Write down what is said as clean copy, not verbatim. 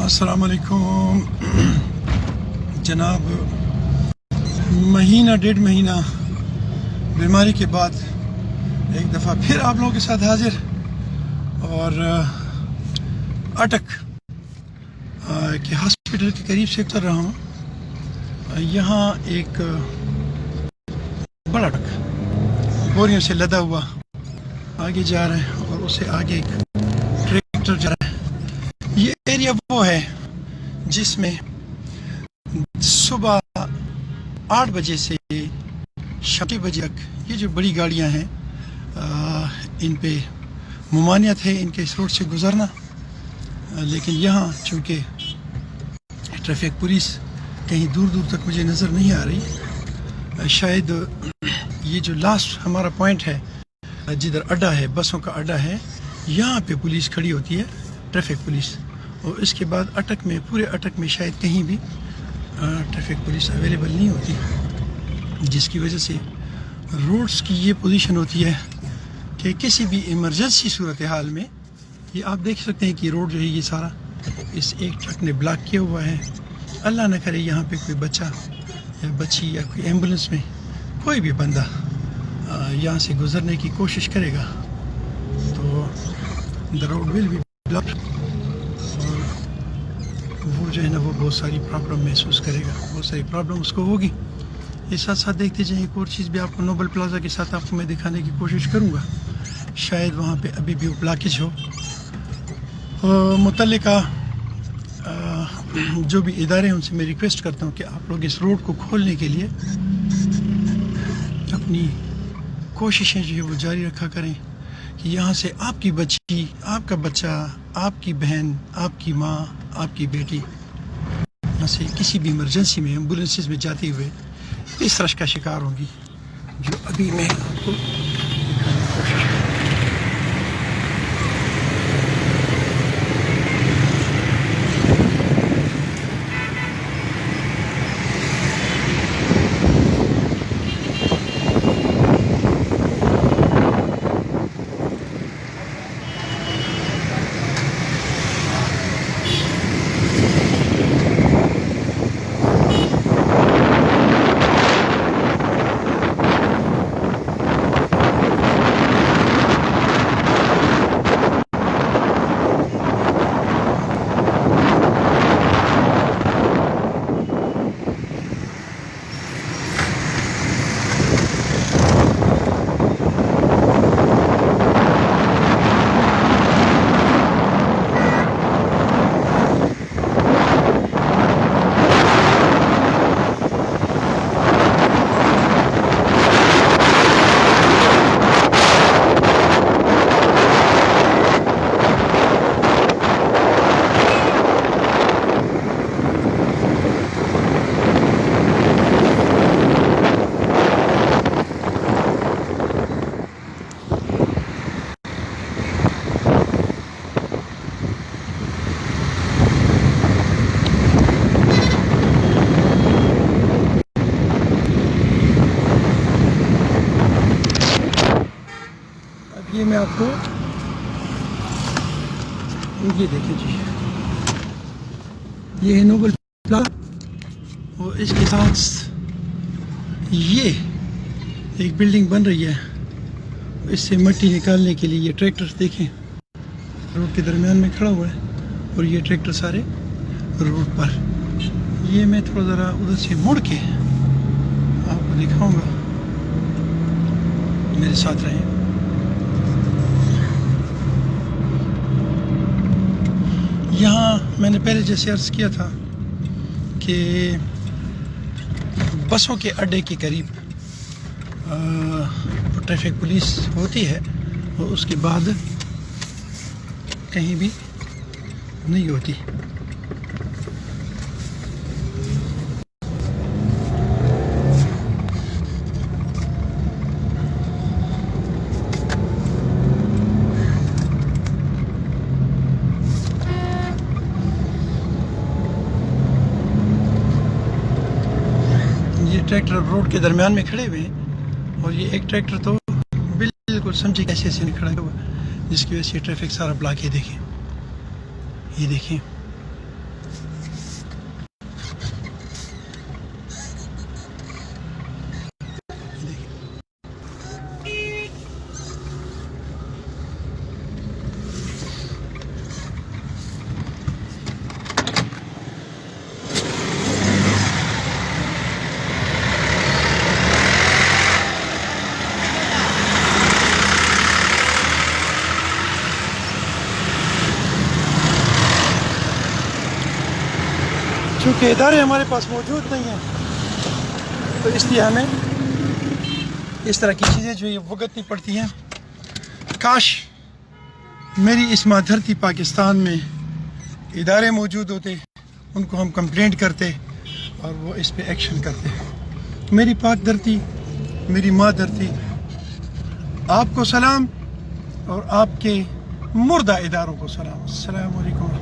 अस्सलाम वालेकुम जनाब। महीना डेढ़ महीना बीमारी के बाद एक दफ़ा फिर आप लोगों के साथ हाजिर और अटक के हॉस्पिटल के करीब से उतर रहा हूँ। यहाँ एक बड़ा ट्रक बोरियों से लदा हुआ आगे जा रहा है और उससे आगे एक ट्रैक्टर जा रहा है। ये एरिया वो है जिसमें सुबह 8 बजे से शाम 6 बजे तक ये जो बड़ी गाड़ियां हैं इन पे मुमानियत है इनके इस रोड से गुजरना। लेकिन यहाँ चूँकि ट्रैफिक पुलिस कहीं दूर दूर तक मुझे नज़र नहीं आ रही। शायद ये जो लास्ट हमारा पॉइंट है जिधर अड्डा है, बसों का अड्डा है, यहाँ पे पुलिस खड़ी होती है, ट्रैफिक पुलिस। और इसके बाद अटक में, पूरे अटक में शायद कहीं भी ट्रैफिक पुलिस अवेलेबल नहीं होती, जिसकी वजह से रोड्स की ये पोजीशन होती है कि किसी भी इमरजेंसी सूरत हाल में ये आप देख सकते हैं कि रोड जो है ये सारा इस एक ट्रक ने ब्लॉक किया हुआ है। अल्लाह न करे यहाँ पे कोई बच्चा या बच्ची या कोई एम्बुलेंस में कोई भी बंदा यहाँ से गुजरने की कोशिश करेगा तो the road will be blocked और वो जो है ना वो बहुत सारी प्रॉब्लम महसूस करेगा, बहुत सारी प्रॉब्लम उसको होगी। ये साथ साथ देखते जाएं, एक और चीज़ भी आपको नोबल प्लाजा के साथ आपको मैं दिखाने की कोशिश करूँगा। शायद वहाँ पे अभी भी ब्लॉकेज हो। मुतल्लिका जो भी इदारे हैं उनसे मैं रिक्वेस्ट करता हूँ कि आप लोग इस रोड को खोलने के लिए अपनी कोशिशें जो है वो जारी रखा करें कि यहाँ से आपकी बच्ची, आपका बच्चा, आपकी बहन, आपकी माँ, आपकी बेटी यहाँ से किसी भी इमरजेंसी में एम्बुलेंसेस में जाते हुए इस रश का शिकार होंगी जो अभी मैं आपको दिखाने की कोशिश करूँगा। ये मैं आपको ये देखिए जी, ये है नोबल प्लाजा और इसके साथ ये एक बिल्डिंग बन रही है। इससे मिट्टी निकालने के लिए ये ट्रैक्टर देखें रोड के दरमियान में खड़ा हुआ है और ये ट्रैक्टर सारे रोड पर। ये मैं थोड़ा ज़रा उधर से मुड़ के आपको दिखाऊंगा, मेरे साथ रहें। यहाँ मैंने पहले जैसे अर्ज़ किया था कि बसों के अड्डे के करीब ट्रैफिक पुलिस होती है और उसके बाद कहीं भी नहीं होती। ट्रैक्टर रोड के दरमियान में खड़े हुए हैं और ये एक ट्रैक्टर तो बिल्कुल समझे कैसे ऐसे खड़ा हुआ जिसकी वजह से ट्रैफिक सारा ब्लॉक है। देखें, ये देखें, चूँकि इदारे हमारे पास मौजूद नहीं हैं तो इसलिए हमें इस तरह की चीज़ें जो ये भुगतनी पड़ती हैं। काश मेरी इस माँ धरती पाकिस्तान में इदारे मौजूद होते, उनको हम कंप्लेंट करते और वो इस पे एक्शन करते। मेरी पाक धरती, मेरी माँ धरती, आपको सलाम और आपके मुर्दा इदारों को सलाम। अस्सलाम वालेकुम।